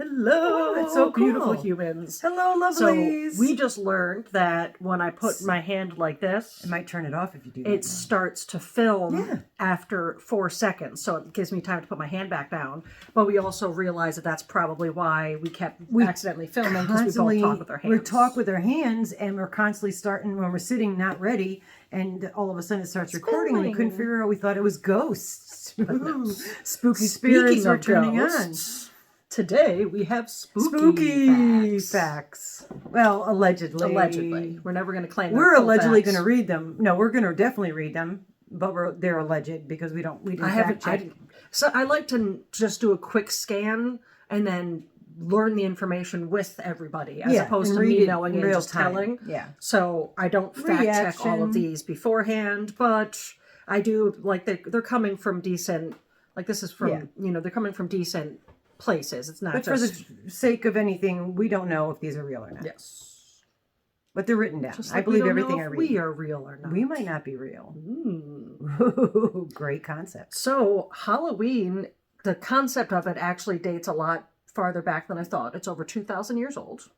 Hello, that's so beautiful cool. humans. Hello, lovelies. So we just learned that when I put my hand like this, I might turn it off if you do that. It starts to film Yeah. after 4 seconds. So it gives me time to put my hand back down. But we also realized that that's probably why we kept accidentally filming, because we both talk with our hands. We talk with our hands, and we're constantly starting when we're sitting not ready, and all of a sudden it starts recording, and we couldn't figure out. We thought it was ghosts. Spooky spirits are turning on. Today we have spooky facts. Well, allegedly. Allegedly. We're never going to claim we're allegedly going to read them. No, we're going to definitely read them, but they're alleged because we didn't fact check. So I like to just do a quick scan and then learn the information with everybody as opposed to me knowing and just telling. Yeah. So I don't fact check all of these beforehand, but I do, like, they're coming from decent, like this is from, they're coming from decent places. It's not but just for the sake of anything, we don't know if these are real or not. Yes. But they're written down. Just I believe everything I read. We are real or not. We might not be real. Ooh, great concept. So Halloween, the concept of it actually dates a lot farther back than I thought. It's over 2,000 years old.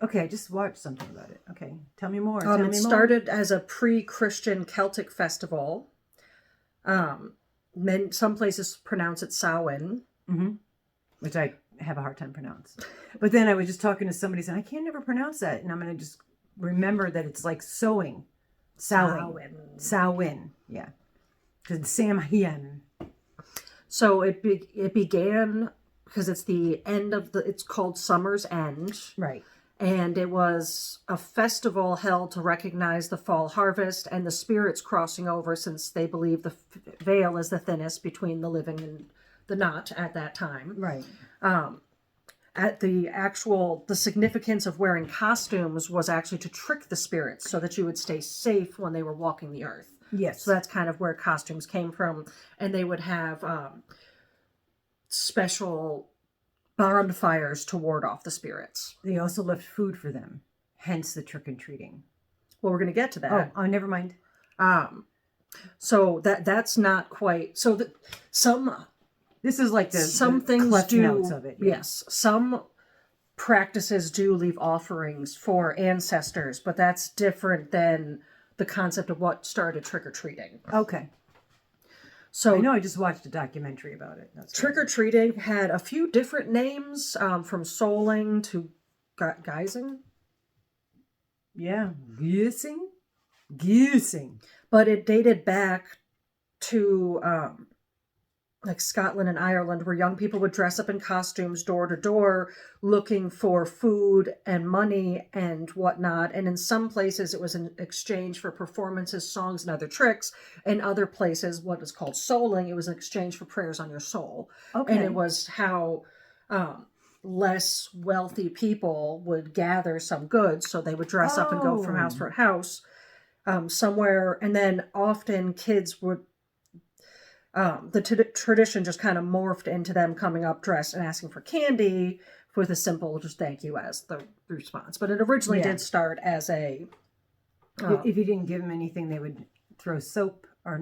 Okay, I just watched something about it. Okay, tell me more. It started as a pre-Christian Celtic festival. Some places pronounce it Samhain. Mm-hmm. Which I have a hard time pronouncing. But then I was just talking to somebody saying, I can't never pronounce that. And I'm going to just remember that it's like sewing. Samhain. Yeah. Because Samhain. So it began because it's the end of it's called Summer's End. Right. And it was a festival held to recognize the fall harvest and the spirits crossing over, since they believe the veil is the thinnest between the living and the not at that time. Right. At the significance of wearing costumes was actually to trick the spirits so that you would stay safe when they were walking the earth. Yes. So that's kind of where costumes came from. And they would have special bonfires to ward off the spirits. They also left food for them, hence the trick-and-treating. Well, we're going to get to that. Oh, never mind. So that's not quite... So this is like some things do notes of it. Yeah. Yes, some practices do leave offerings for ancestors, but that's different than the concept of what started trick-or-treating. Okay. So I know I just watched a documentary about it. Trick-or-treating had a few different names, from souling to guising. Yeah, guising. But it dated back to like Scotland and Ireland, where young people would dress up in costumes door to door looking for food and money and whatnot. And in some places it was in exchange for performances, songs, and other tricks. In other places, what is called souling, it was in exchange for prayers on your soul. Okay. And it was how less wealthy people would gather some goods. So they would dress up and go from house to house somewhere. And then often kids would the tradition just kind of morphed into them coming up dressed and asking for candy with a simple just thank you as the response. But it originally did start as a... if you didn't give them anything, they would throw soap or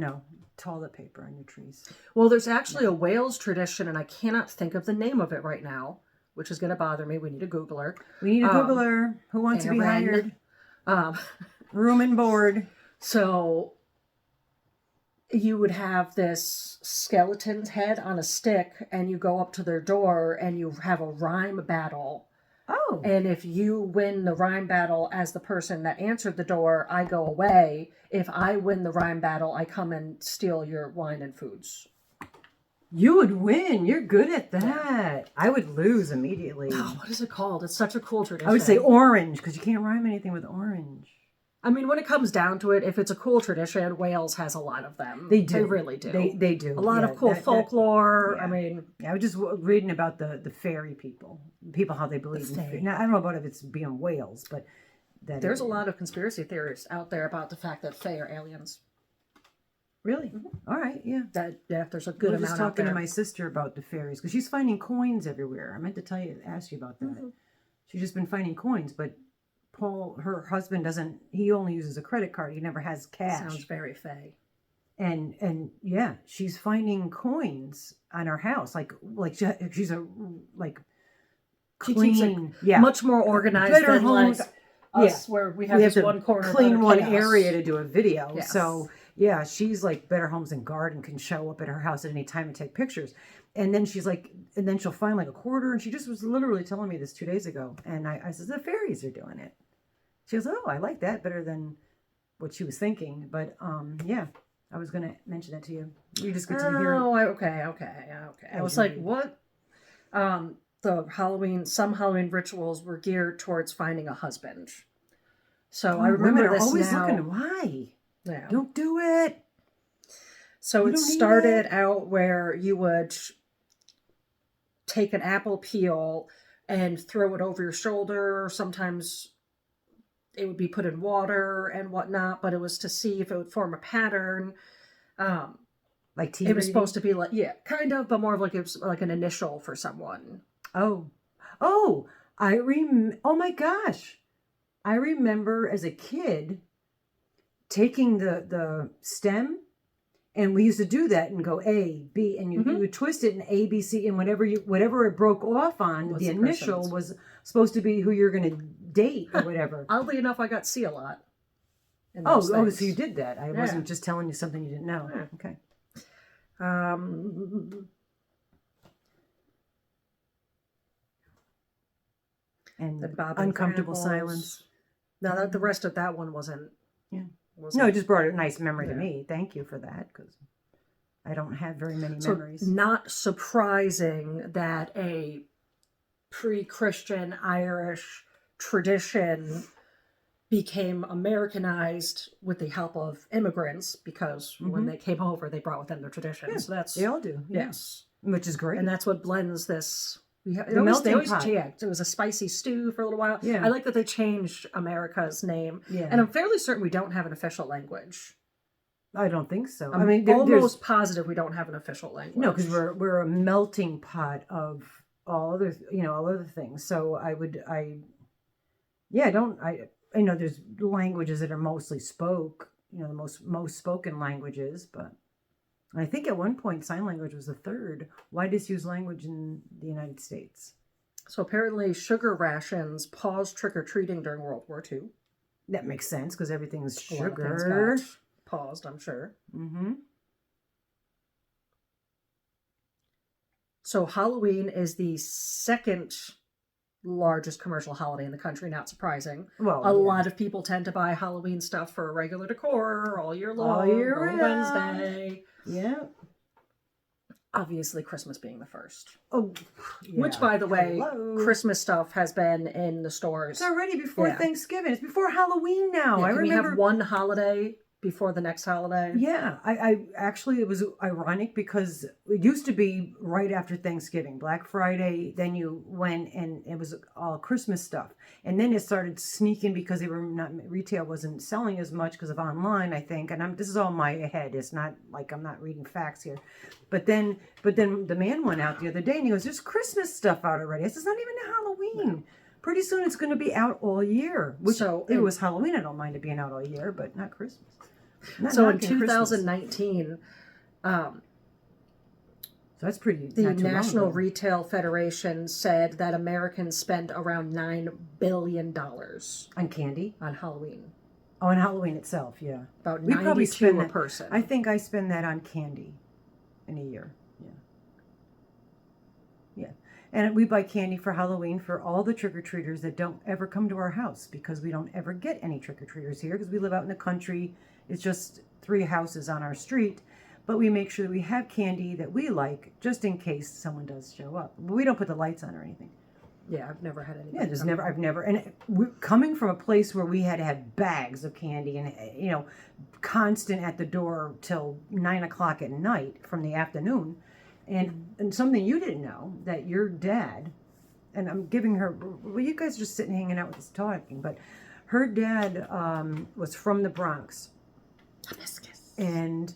toilet paper on your trees. Well, there's actually a Wales tradition, and I cannot think of the name of it right now, which is going to bother me. We need a Googler. Who wants to be hired? Room and board. So... you would have this skeleton's head on a stick, and you go up to their door and you have a rhyme battle. Oh. And if you win the rhyme battle as the person that answered the door, I go away. If I win the rhyme battle, I come and steal your wine and foods. You would win. You're good at that. Yeah. I would lose immediately. Oh, what is it called? It's such a cool tradition. I would say orange, because you can't rhyme anything with orange. I mean, when it comes down to it, if it's a cool tradition, Wales has a lot of them. They do. They really do. They do. A lot of cool folklore. I mean... I was just reading about the fairy people, how they believe in fairy. Now, I don't know about if it's being Wales, but... There's a lot of conspiracy theories out there about the fact that fae are aliens. Really? Mm-hmm. All right, yeah. There's a good amount out there. I was just talking to my sister about the fairies, because she's finding coins everywhere. I meant to ask you about that. Mm-hmm. She's just been finding coins, but... Paul, her husband, he only uses a credit card. He never has cash. Sounds very fey. And yeah, she's finding coins on her house. Like she's She keeps it yeah, much more organized better than homes. like us, where we have this to one corner clean one chaos. area to do a video. Yes. So yeah, she's like Better Homes and Garden can show up at her house at any time and take pictures. And then she's like, and then she'll find like a quarter, and she just was literally telling me this 2 days ago. And I said, the fairies are doing it. She goes, oh, I like that better than what she was thinking. But yeah, I was gonna mention that to you. You just get to hear. Oh, okay. I was like, what? Some Halloween rituals were geared towards finding a husband. So I remember women are this always now. looking. Why? Yeah. Don't do it. So You it don't need started it. out where you would take an apple peel and throw it over your shoulder. Sometimes it would be put in water and whatnot, but it was to see if it would form a pattern. Like tea It was reading? supposed to be like, yeah, kind of, but more of like it was like an initial for someone. Oh, oh my gosh. I remember as a kid taking the stem, and we used to do that and go A, B, and you would twist it in A, B, C, and whatever it broke off on, the initial was supposed to be who you're going to date or whatever. Oddly enough, I got C a lot. Oh, so you did that. I wasn't just telling you something you didn't know. Yeah. Okay. And the uncomfortable silence. No, the rest of that one wasn't. Yeah. Wasn't, No, it just brought a nice memory to me. Thank you for that, because I don't have very many memories. Not surprising that a pre-Christian Irish tradition became Americanized with the help of immigrants, because when they came over, they brought with them their traditions. Yeah, So that's they all do. yes, which is great. and that's what blends this. The melting pot. Yeah, it was a spicy stew for a little while. Yeah. I like that they changed America's name. Yeah. And I'm fairly certain we don't have an official language. I don't think so. I mean, almost positive we don't have an official language. No, because we're a melting pot of all other things. So I know there's languages that are mostly the most spoken languages, but I think at one point sign language was the third widest used language in the United States. So apparently sugar rations paused trick-or-treating during World War II. That makes sense because everything's A lot of things sugar. got paused, I'm sure. Mm-hmm. So Halloween is the second largest commercial holiday in the country, not surprising. Well, a lot of people tend to buy Halloween stuff for regular decor all year long, all year on round. Wednesday. Yeah. Obviously, Christmas being the first. Oh, yeah. Which, by the way, Hello. Christmas stuff has been in the stores. It's already before Thanksgiving. It's before Halloween now. I remember. We have one holiday before the next holiday. Yeah, I actually, it was ironic because it used to be right after Thanksgiving, Black Friday. Then you went and it was all Christmas stuff, and then it started sneaking because retail wasn't selling as much because of online, I think. And this is all my head. It's not like I'm not reading facts here, but then the man went out the other day and he goes, "There's Christmas stuff out already." I said, "It's not even Halloween." No. Pretty soon it's going to be out all year. Which if it was Halloween, I don't mind it being out all year, but not Christmas. So in 2019, so that's pretty. The National Retail Federation said that Americans spend around $9 billion on candy on Halloween. Oh, on Halloween itself, yeah. About 92 a person. I think I spend that on candy in a year. Yeah. And we buy candy for Halloween for all the trick-or-treaters that don't ever come to our house, because we don't ever get any trick-or-treaters here because we live out in the country. It's just 3 houses on our street. But we make sure that we have candy that we like just in case someone does show up. But we don't put the lights on or anything. Yeah, I've never had any. Yeah, I've never. And coming from a place where we had to have bags of candy and, constant at the door till 9 o'clock at night from the afternoon. And something you didn't know, that your dad, and I'm giving her, well, you guys are just sitting hanging out with us talking, but her dad was from the Bronx. And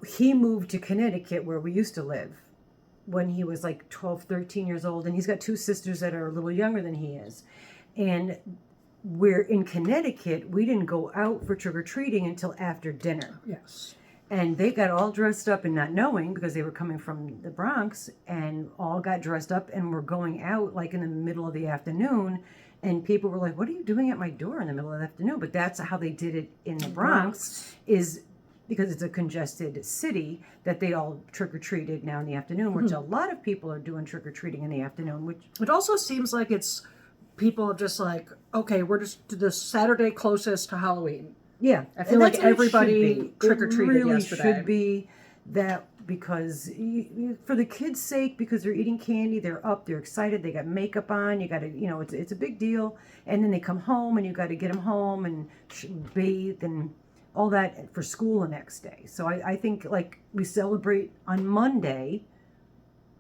he moved to Connecticut, where we used to live, when he was like 12, 13 years old. And he's got 2 sisters that are a little younger than he is. And we're in Connecticut, we didn't go out for trick-or-treating until after dinner. Yes. And they got all dressed up and not knowing because they were coming from the Bronx and all got dressed up and were going out like in the middle of the afternoon. And people were like, what are you doing at my door in the middle of the afternoon? But that's how they did it in the Bronx, is because it's a congested city that they all trick-or-treated now in the afternoon, which a lot of people are doing trick-or-treating in the afternoon. Which it also seems like it's people are just like, okay, we're just the Saturday closest to Halloween. Yeah, I feel like everybody trick-or-treated really yesterday. Should be that because for the kids' sake, because they're eating candy, they're up, they're excited, they got makeup on, you got to, it's a big deal, and then they come home and you got to get them home and bathe and all that for school the next day. So I think like we celebrate on Monday.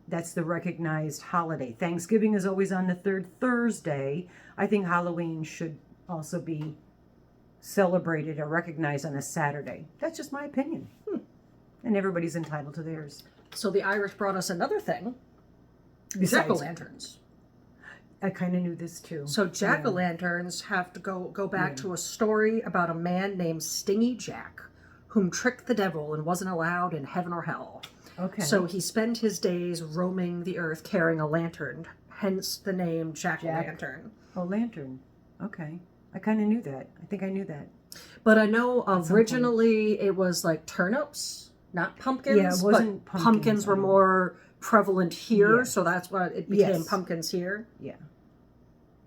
That's the recognized holiday. Thanksgiving is always on the third Thursday. I think Halloween should also be celebrated or recognized on a Saturday. That's just my opinion. And everybody's entitled to theirs. So the Irish brought us another thing. Besides- Jack-o'-lanterns. I kind of knew this too. So jack-o'-lanterns have to go back to a story about a man named Stingy Jack, whom tricked the devil and wasn't allowed in heaven or hell. Okay. So he spent his days roaming the earth carrying a lantern, hence the name Jack-o'-lantern. Oh, lantern. Okay. I kind of knew that. I think I knew that. But I know originally it was like turnips, not pumpkins. Yeah, it wasn't but pumpkins, were more prevalent here, Yes. so that's why it became Yes. pumpkins here. Yeah.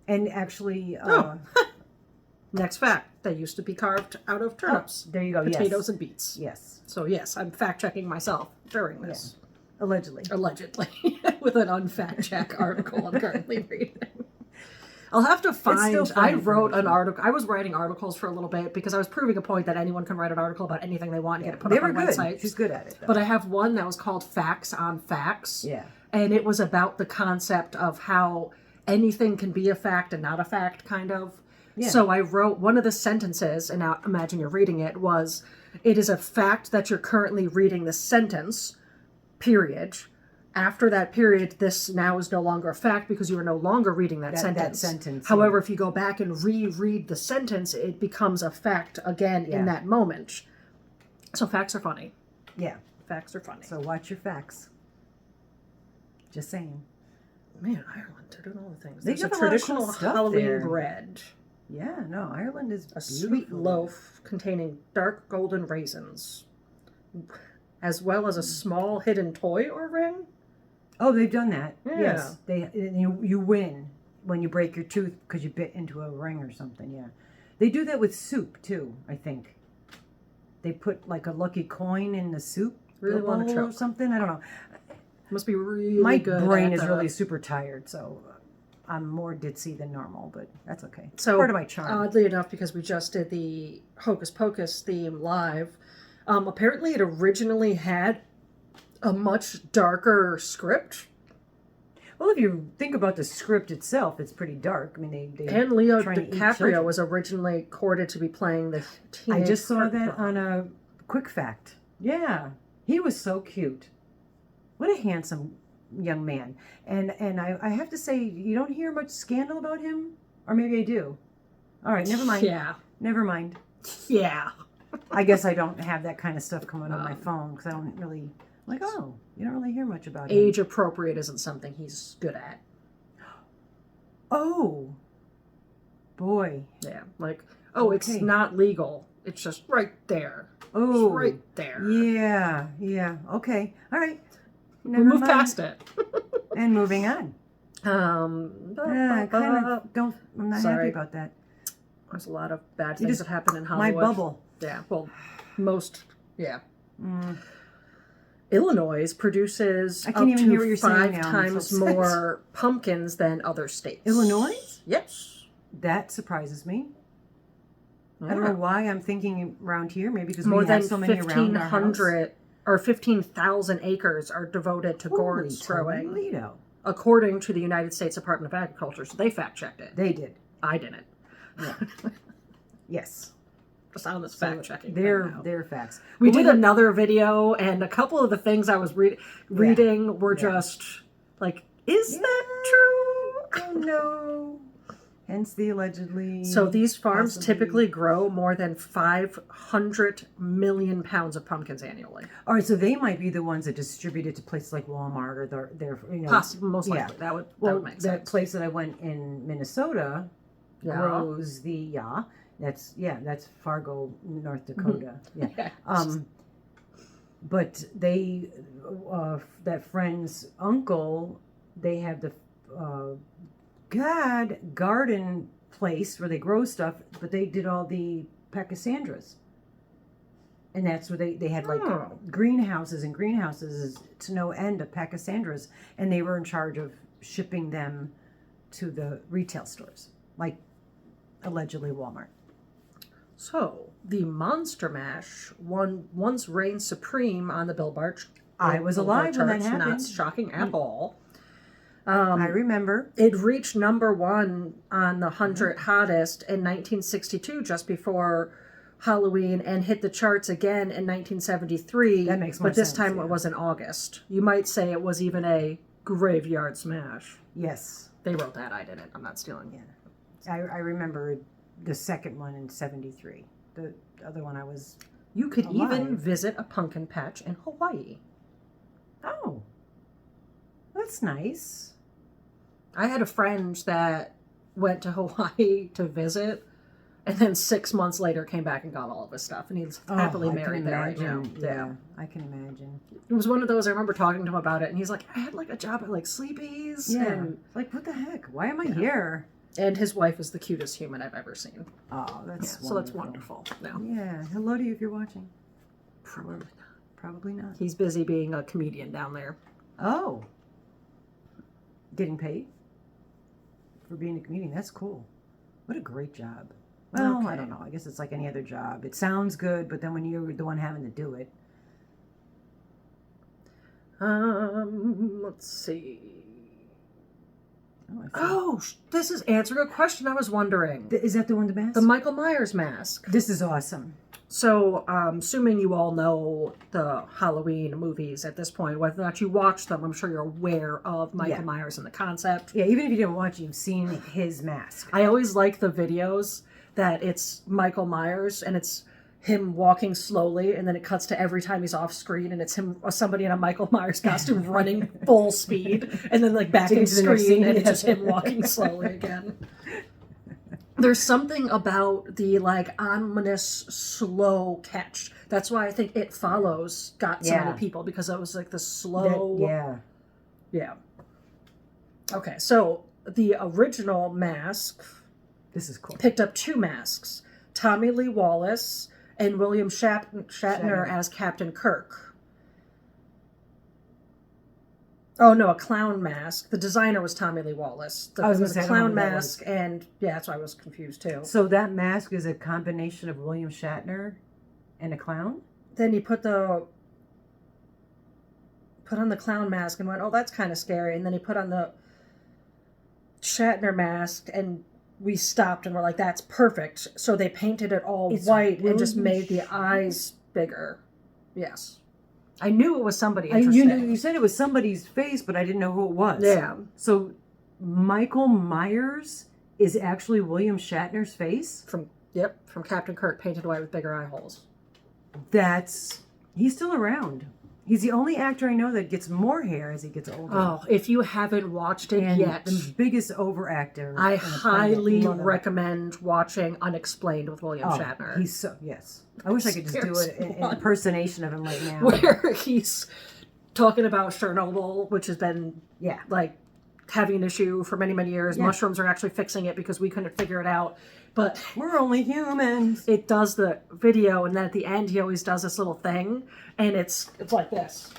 And actually, Next fact, they used to be carved out of turnips, there you go. potatoes, and beets. Yes. So yes, I'm fact-checking myself during this. Allegedly. Allegedly, with an unfact-check article I'm currently reading. I'll have to find. I wrote an article. I was writing articles for a little bit because I was proving a point that anyone can write an article about anything they want and get it put They up were on good. websites. She's good at it, though. But I have one that was called Facts on Facts. Yeah. And it was about the concept of how anything can be a fact and not a fact, kind of. Yeah. So I wrote one of the sentences, and now imagine you're reading it, was, it is a fact that you're currently reading the sentence, period. After that period, this now is no longer a fact because you are no longer reading that sentence. However, if you go back and reread the sentence, it becomes a fact again in that moment. So facts are funny. Yeah. Facts are funny. So watch your facts. Just saying. Man, Ireland, they're doing all the things. They There's a have a lot of traditional cool stuff Halloween there. bread. Yeah, no, Ireland is A beautiful. sweet loaf containing dark golden raisins, as well as a small hidden toy or ring. Oh, they've done that. Yeah. Yes, you win when you break your tooth because you bit into a ring or something. Yeah, they do that with soup too. I think they put like a lucky coin in the soup. Really want to bowl or choke. something. I don't know. Must be really My good. brain at is the- really super tired, so I'm more ditzy than normal, but that's okay. It's So part of my charm. Oddly enough, because we just did the Hocus Pocus theme live, apparently it originally had a much darker script. Well, if you think about the script itself, it's pretty dark. I mean, they And Leo trying to eat DiCaprio children. was originally courted to be playing the teenage I just saw heartthrob. that on a quick fact. Yeah, he was so cute. What a handsome young man. And I have to say, you don't hear much scandal about him, or maybe I do. All right, never mind. Yeah. Never mind. Yeah. I guess I don't have that kind of stuff coming on my phone because I don't really like. Oh, you don't really hear much about him. Age appropriate isn't something he's good at. Oh, boy. Yeah. Like, oh, it's Okay. not legal. It's just right there. Oh, It's right there. Yeah, yeah. Okay, all right. We Never move mind. past it. And moving on. Yeah, I'm not Sorry. happy about that. There's a lot of bad You things just- that happen in My Hollywood. bubble. Yeah, well, most, yeah. Mm. Illinois produces I up can't even to hear what you're saying 5 now. I'm times so upset. more pumpkins than other states. Illinois? Yes. That surprises me. I don't Yeah. know why I'm thinking around here. Maybe because More we than have so many around our house. 1,500 or 15,000 acres are devoted to Holy gourds throwing, Toledo. according according to the United States Department of Agriculture. So they fact checked it. They did. I didn't. Yeah. Yes. Just on this So fact checking. They're facts. We But did another video, and a couple of the things I was reading were Yeah. just like, is that true? Oh no. Hence the allegedly. So these farms possibly- typically grow more than 500 million pounds of pumpkins annually. All right, so they might be the ones that distribute it to places like Walmart or their Possibly, most likely. Yeah. That would Well, make that sense. place that I went in Minnesota grows the that's Fargo, North Dakota. Yeah. Yeah. But they that friend's uncle, they have the garden place where they grow stuff, but they did all the pachysandras. And that's where they had like greenhouses and greenhouses to no end of pachysandras, and they were in charge of shipping them to the retail stores, like allegedly Walmart. So the Monster Mash once reigned supreme on the Billboard. I was alive when that charts, happened. Not shocking at all. I remember. It reached number one on the 100 hottest in 1962, just before Halloween, and hit the charts again in 1973. That makes more But this sense, time yeah. it was in August. You might say it was even a graveyard smash. Yes. They wrote that. I didn't. I'm not stealing. Yeah. I remember the second one in 73. The other one I was... You could alive. even visit a pumpkin patch in Hawaii. Oh. That's nice. I had a friend that went to Hawaii to visit, and then 6 months later came back and got all of his stuff, and he's happily I can married there right now. imagine. Yeah, I can imagine. It was one of those, I remember talking to him about it, and he's like, I had like a job at like Sleepy's. Yeah. Like, what the heck? Why am I here? And his wife is the cutest human I've ever seen. Oh, that's So that's wonderful. No, Yeah. Hello to you if you're watching. probably not. Probably not. He's busy being a comedian down there. Oh. Getting paid for being a comedian. That's cool. What a great job. Well, I Okay. don't know. I guess it's like any other job. It sounds good, but then when you're the one having to do it. Let's see. Oh, I see. Oh, this is answering a question I was wondering. Is that the one, the mask? The Michael Myers mask. This is awesome. So, assuming you all know the Halloween movies at this point, whether or not you watch them, I'm sure you're aware of Michael Yeah. Myers and the concept. Yeah, even if you didn't watch it, you've seen his mask. I always like the videos that it's Michael Myers and it's him walking slowly, and then it cuts to every time he's off screen, and it's him, somebody in a Michael Myers costume running full speed, and then like back in Into the next screen, scene, and it's yeah. just him walking slowly again. There's something about the like ominous slow catch. That's why I think It Follows got so Yeah. many people, because it was like the slow. Yeah. Okay, so the original mask This is cool. picked up 2 masks: Tommy Lee Wallace and William Shatner as Captain Kirk. Oh no, a clown mask. The designer was Tommy Lee Wallace. I was It gonna was say, a I don't know clown who that mask, and yeah, that's why I was confused too. So that mask is a combination of William Shatner and a clown? Then he put on the clown mask and went, "Oh, that's kind of scary." And then he put on the Shatner mask, and we stopped and we're like, "That's perfect." So they painted it all It's white and just William made the Shatner. eyes bigger. Yes, I knew it was somebody You interesting. said it was somebody's face, but I didn't know who it was. Yeah, So Michael Myers is actually William Shatner's face? from Captain Kirk, painted white with bigger eye holes. He's still around. He's the only actor I know that gets more hair as he gets older. Oh, if you haven't watched it and yet, the biggest overactor. I on the planet. highly Love him. recommend watching Unexplained with William Shatner. He's yes. I wish I could just do There's an one. impersonation of him right now. Where he's talking about Chernobyl, which has been Yeah. like having an issue for many, many years. Yeah. Mushrooms are actually fixing it because we couldn't figure it out. But We're only humans. it does the video, and then at the end he always does this little thing, and it's like this.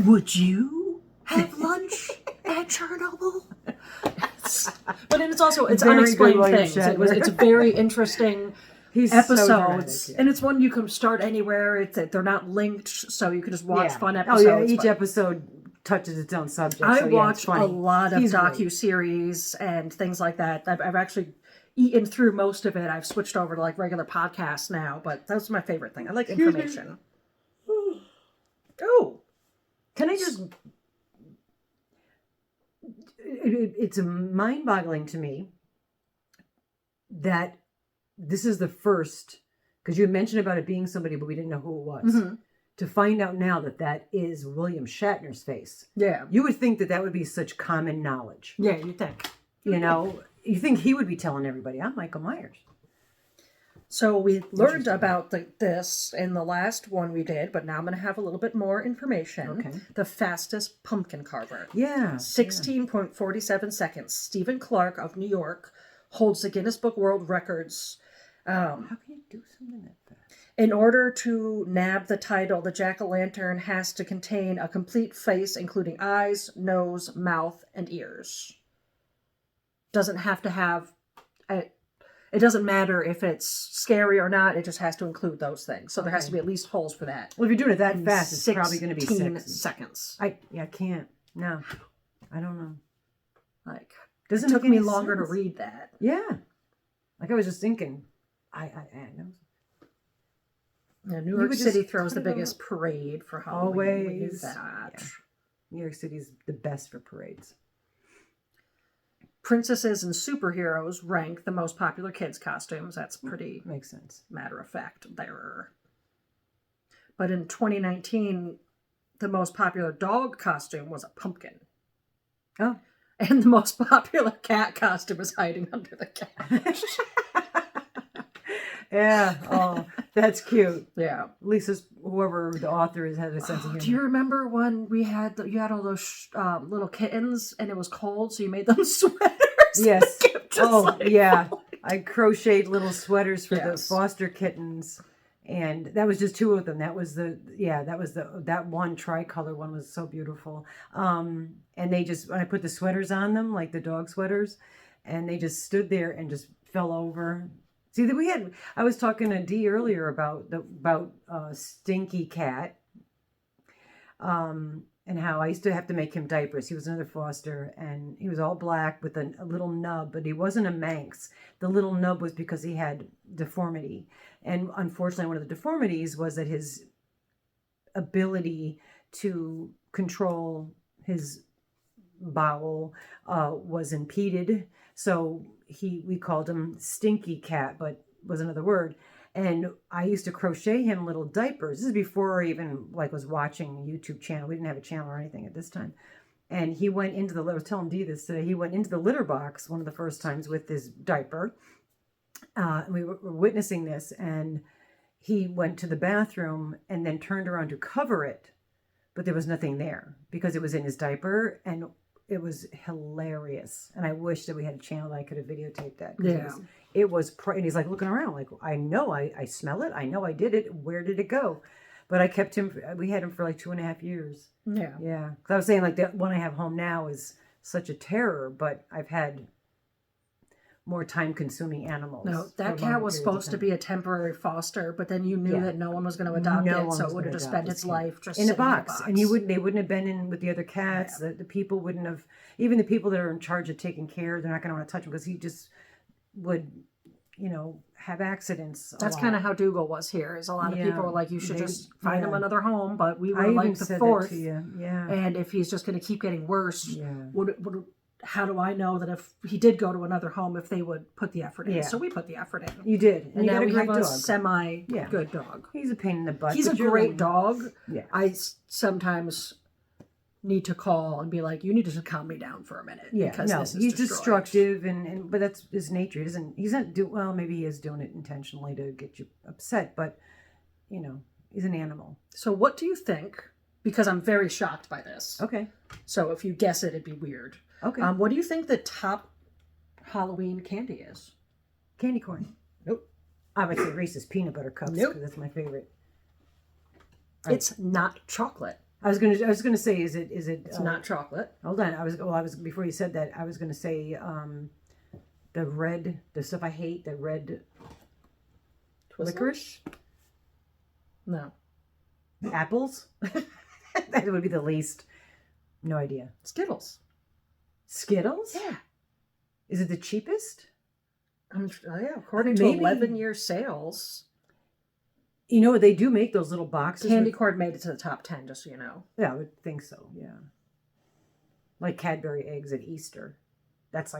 Would you have lunch at Chernobyl? But then it's also Very good unexplained William things. Shatner. It's very interesting He's so episodes, dramatic, yeah. and it's one you can start anywhere. They're not linked, so you can just watch Yeah. fun Oh episodes. yeah, each but episode touches its own subject. I so, yeah, watch it's funny. a lot of He's great. docu-series and things like that. I've actually eaten through most of it. I've switched over to like regular podcasts now, but that's my favorite thing. I like information. Oh, Can I just? It's mind-boggling to me that this is the first, because you had mentioned about it being somebody, but we didn't know who it was. Mm-hmm. To find out now that that is William Shatner's face. Yeah. You would think that that would be such common knowledge. Yeah, you think. You know, you think he would be telling everybody, I'm Michael Myers. So we learned about this in the last one we did, but now I'm going to have a little bit more information. Okay. The fastest pumpkin carver. Yeah. 16.47 seconds. Stephen Clark of New York holds the Guinness Book World Records. How can you do something that fast? In order to nab the title, the jack-o'-lantern has to contain a complete face, including eyes, nose, mouth, and ears. Doesn't have to have... It doesn't matter if it's scary or not. It just has to include those things. So there has to be at least holes for that. Well, if you're doing it that fast, it's probably going to be 16 sexy. seconds. I can't. No. I don't know. Like, Doesn't it took make any me longer sense. to read that. Yeah. Like I was just thinking, I know. Yeah, New You York would City just throws cut the it all biggest parade for Halloween. Always. We knew that. Yeah. New York City's the best for parades. Princesses and superheroes rank the most popular kids' costumes. That's pretty Makes sense. matter of fact there. But in 2019, the most popular dog costume was a pumpkin. Oh. And the most popular cat costume is hiding under the couch. Yeah. Oh, that's cute. Yeah. At least whoever the author is had a sense of humor. Do you remember when you had all those little kittens and it was cold, so you made them sweaters? Yes. Just Oh, like- yeah. I crocheted little sweaters for the Yes. foster kittens, and that was just two of them. That one tricolor one was so beautiful. And they just, when I put the sweaters on them, like the dog sweaters, and they just stood there and just fell over. See, that I was talking to Dee earlier about Stinky Cat, and how I used to have to make him diapers. He was another foster, and he was all black with a little nub, but he wasn't a Manx. The little nub was because he had deformity, and unfortunately, one of the deformities was that his ability to control his bowel was impeded. So we called him Stinky Cat, but was another word. And I used to crochet him little diapers. This is before I even was watching a YouTube channel. We didn't have a channel or anything at this time. And he went into I was telling Dee this today. He went into the litter box one of the first times with his diaper. And we were witnessing this, and he went to the bathroom and then turned around to cover it, but there was nothing there because it was in his diaper, and it was hilarious. And I wish that we had a channel that I could have videotaped that. Yeah. And he's like looking around like, I know, I smell it. I know I did it. Where did it go? But I kept him, we had him for 2.5 years. Yeah. Yeah. Because I was saying the one I have home now is such a terror, but I've had more time consuming animals. No, that cat was supposed to be a temporary foster, but then you knew that no one was going to adopt it, so it would have just spent its life just in a sitting box. And they wouldn't have been in with the other cats. Yeah. The people wouldn't have, even the people that are in charge of taking care, they're not going to want to touch him because he just would, have accidents. That's kind of how Dougal was here. Is a lot of people were like, you should just find him another home, but we were like the fourth. Yeah. And if he's just going to keep getting worse, how do I know that if he did go to another home, if they would put the effort in? Yeah. So we put the effort in. You did. And now we have a dog. semi-good dog. He's a pain in the butt. He's a great dog. Yeah. I sometimes need to call and be like, you need to just calm me down for a minute. Yeah, because no, this is he's destroyed. destructive, but that's his nature. He's not maybe he is doing it intentionally to get you upset, but he's an animal. So what do you think? Because I'm very shocked by this. Okay. So if you guess it, it'd be weird. Okay. What do you think the top Halloween candy is? Candy corn. Nope. I would say Reese's peanut butter cups because that's my favorite. It's not chocolate. I was gonna say, is it? It's not chocolate. Hold on. I was before you said that. I was gonna say the stuff I hate, the red licorice. No. Apples. That would be the least. No idea. Skittles. Skittles? Yeah. Is it the cheapest? According to 11-year sales. They do make those little boxes. Candy corn made it to the top 10, just so you know. Yeah, I would think so, yeah. Like Cadbury eggs at Easter. That's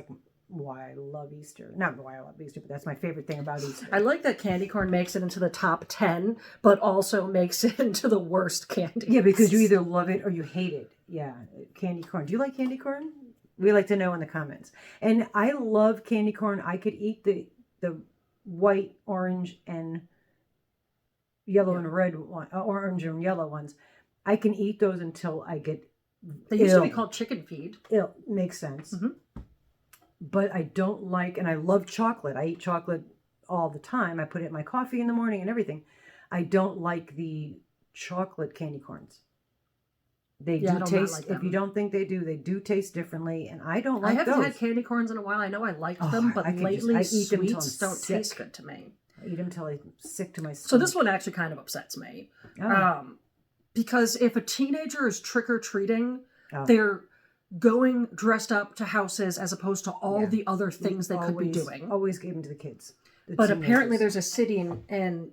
why I love Easter. Not why I love Easter, but that's my favorite thing about Easter. I like that candy corn makes it into the top 10, but also makes it into the worst candy. Yeah, because you either love it or you hate it. Yeah, candy corn. Do you like candy corn? We like to know in the comments. And I love candy corn. I could eat the white, orange, and yellow and red one, orange and yellow ones. I can eat those until I get They used to be called chicken feed. ill. Makes sense. But I don't like, and I love chocolate. I eat chocolate all the time. I put it in my coffee in the morning and everything. I don't like the chocolate candy corns. They do taste, if you don't think they do taste differently. And I don't like those. I haven't had candy corns in a while. I know I liked them, but lately sweets don't taste good to me. I eat them until I'm sick to my stomach. So this one actually kind of upsets me. Because if a teenager is trick-or-treating, they're going dressed up to houses as opposed to all the other things they could be doing. Always gave them to the kids. But apparently there's a city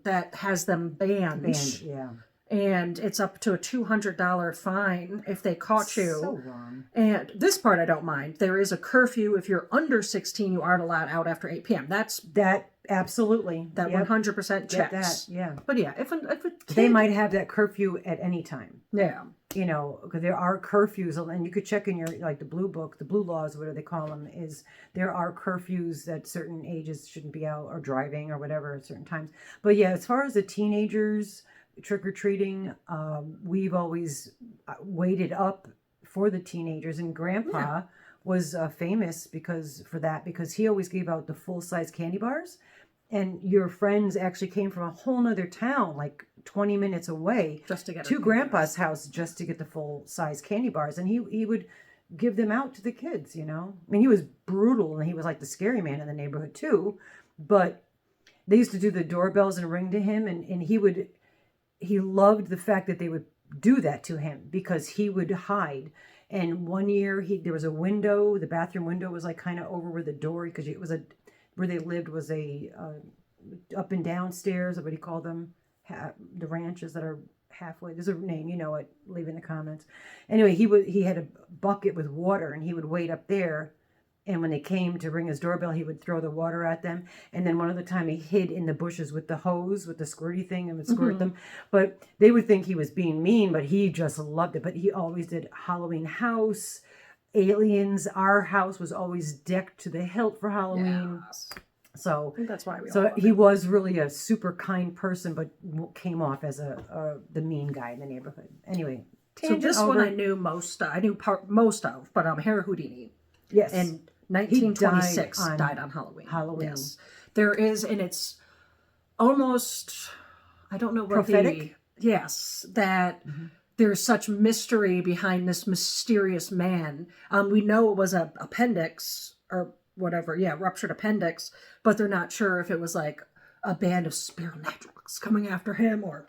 that has them banned. Yeah. And it's up to a $200 fine if they caught you. So wrong. And this part I don't mind. There is a curfew. If you're under 16, you aren't allowed out after 8 p.m. That absolutely. That 100% checks. That, yeah. But yeah, if a kid, they might have that curfew at any time. Yeah. You know, because there are curfews, and you could check in your, like the blue book, the blue laws, whatever they call them, is there are curfews that certain ages shouldn't be out or driving or whatever at certain times. But yeah, as far as the teenagers trick-or-treating, we've always waited up for the teenagers, and Grandpa was famous because he always gave out the full-size candy bars, and your friends actually came from a whole nother town, like 20 minutes away, just to get to Grandpa's house just to get the full-size candy bars, and he would give them out to the kids, you know. I mean, he was brutal, and he was like the scary man in the neighborhood too, but they used to do the doorbells and ring to him, and he loved the fact that they would do that to him because he would hide. And one year there was a window, the bathroom window was like kind of over where the door, because it was where they lived was a up and down stairs, what do you call them? The ranches that are halfway. There's a name, you know it, leave in the comments. Anyway, he had a bucket with water, and he would wait up there. And when they came to ring his doorbell, he would throw the water at them. And then one other time he hid in the bushes with the hose, with the squirty thing, and would squirt them. But they would think he was being mean, but he just loved it. But he always did Halloween house, aliens. Our house was always decked to the hilt for Halloween. Yes. So I think that's why he was really a super kind person, but came off as the mean guy in the neighborhood. Anyway, so this one I knew most of, but Harry Houdini. Yes. And 1926 died on Halloween. Yes. There is, and it's almost, I don't know what prophetic. That there's such mystery behind this mysterious man. We know it was a appendix or whatever, ruptured appendix, but they're not sure if it was like a band of supernatural coming after him or.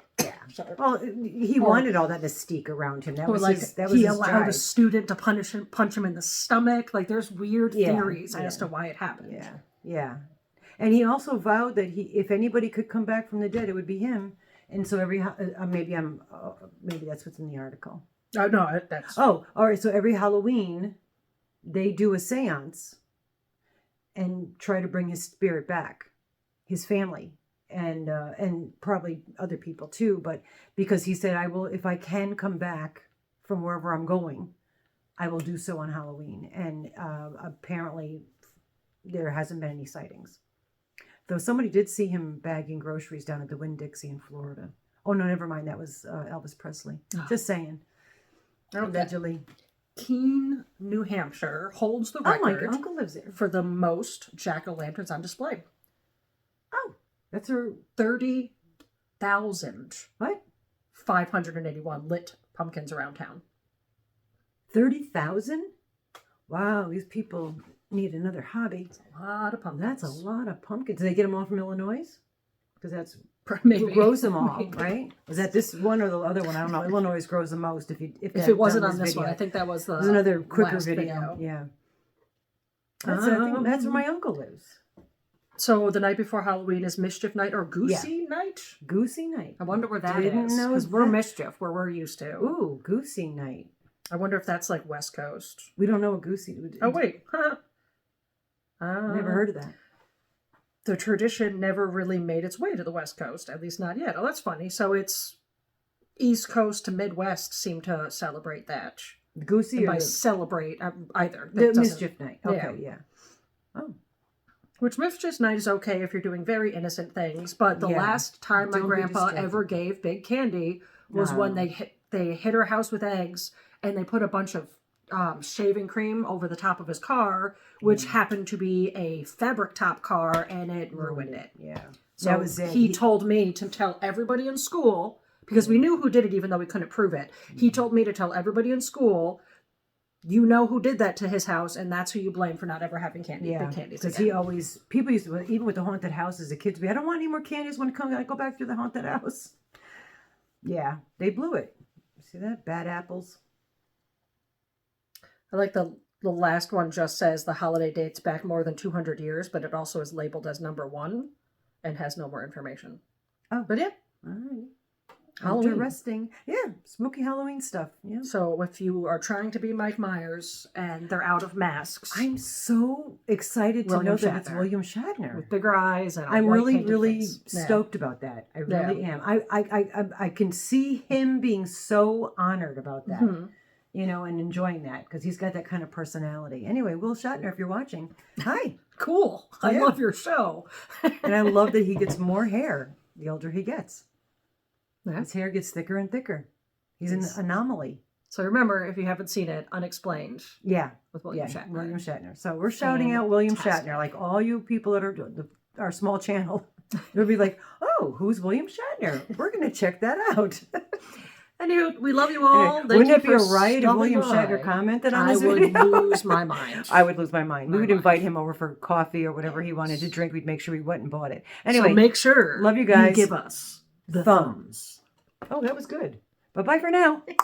Well, he wanted all that mystique around him. That was he allowed a student to punch him in the stomach. Like there's weird theories as to why it happened. Yeah. And he also vowed that if anybody could come back from the dead, it would be him. And so maybe that's what's in the article. Oh no, that's. Oh, all right. So every Halloween, they do a séance and try to bring his spirit back, his family. And probably other people too, but because he said, I will, if I can come back from wherever I'm going, I will do so on Halloween. And apparently there hasn't been any sightings. Though somebody did see him bagging groceries down at the Winn-Dixie in Florida. Oh, no, never mind. That was Elvis Presley. Just saying. Okay. Allegedly. Keene, New Hampshire holds the record my uncle lives there. for the most jack-o'-lanterns on display. That's her 30,000. What? 581 lit pumpkins around town. 30,000? Wow, these people need another hobby. That's a lot of pumpkins. That's a lot of pumpkins. Do they get them all from Illinois? Because that's maybe who grows them all, right? Is that this one or the other one? I don't know. Illinois grows the most. If it wasn't on this one, I think that was the. There's another quicker video. Yeah. I think that's where my uncle lives. So the night before Halloween is Mischief Night or Goosey Night? Goosey Night. I wonder where that is. Because we're Mischief, where we're used to. Ooh, Goosey Night. I wonder if that's like West Coast. We don't know what Goosey would do. Oh, wait. Never heard of that. The tradition never really made its way to the West Coast, at least not yet. Oh, that's funny. So it's East Coast to Midwest seem to celebrate that. The Goosey And or by celebrate, either. the Mischief Night. Okay, yeah. Oh. Which Mischief Night is okay if you're doing very innocent things, but the Yeah. last time my Don't be grandpa distracted. ever gave big candy was when they hit her house with eggs, and they put a bunch of shaving cream over the top of his car, which happened to be a fabric top car, and it ruined it. Yeah. So that was it. he told me to tell everybody in school, because we knew who did it even though we couldn't prove it. He told me to tell everybody in school, you know who did that to his house, and that's who you blame for not ever having candy. Yeah, big candies because again. people used to, even with the haunted house as a kid, I don't want any more candies when I go back through the haunted house. Yeah, they blew it. See that? Bad apples. I like the last one just says the holiday dates back more than 200 years, but it also is labeled as number 1 and has no more information. Oh. But yeah. All right. Halloween. Interesting. Yeah, spooky Halloween stuff. Yeah. So if you are trying to be Mike Myers and they're out of masks, I'm so excited to know that it's William Shatner. with bigger eyes and a I'm white really, painted really face. Yeah. stoked about that. I really am. I can see him being so honored about that. Mhm. You know, and enjoying that because he's got that kind of personality. Anyway, Will Shatner, if you're watching, hi. Cool. I Yeah. love your show. And I love that he gets more hair the older he gets. Yeah. His hair gets thicker and thicker. He's an anomaly. So remember, if you haven't seen it, Unexplained Yeah. with William Shatner. William Shatner. So we're shouting out William Fantastic. Shatner, like all you people that are our small channel. They'll be like, oh, who's William Shatner? We're going to check that out. Anywho, we love you all. Anyway, Thank wouldn't you it be a for riot if stopping William by. Shatner commented on I this would video? lose my mind. I would lose my mind. We My would mind. invite him over for coffee or whatever he wanted to drink. We'd make sure we went and bought it. Anyway, so make sure love you guys. give us the thumbs. Oh, that was good. Bye-bye for now. thumbs.